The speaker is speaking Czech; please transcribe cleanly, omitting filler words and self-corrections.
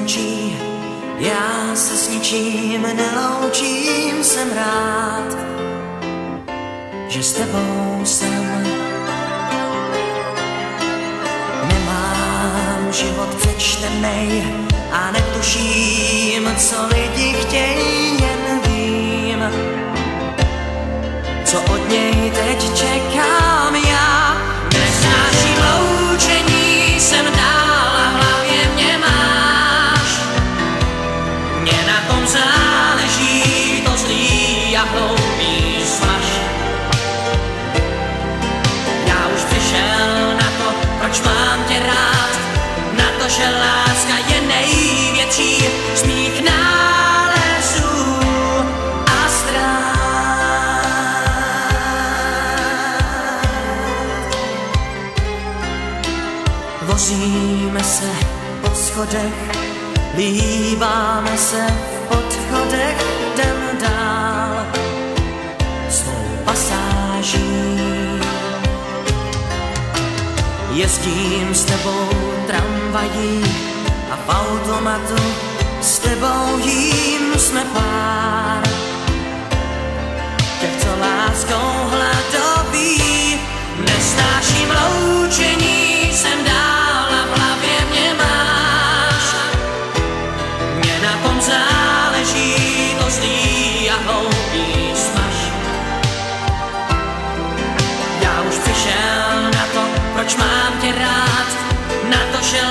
končí, já se s ničím neloučím, jsem rád, že s tebou jsem. Nemám život přečtenej a netuším, co lidi chtějí, jen vím, co od něj teď čekám já. Nesnáším loučení, jsem dál a v hlavě mě máš. Mně na tom záleží, to zlý a hloupý smaž. Já už přišel na to, proč mám tě rád, na to, že láska je největší z mých nálezů a ztrát. Vozíme se po schodech, líbáme se v podchodech, jdem dál svou pasáží. Jezdím s tebou tramvají a v automatu s tebou jím jsme pár. Těch, co láskou hladoví, nesnáším loučení, jsem dál a v hlavě mě máš. Mně na tom záleží, to zlý a hloupý smaž. Já už přišel na to, proč mám tě rád, na to, že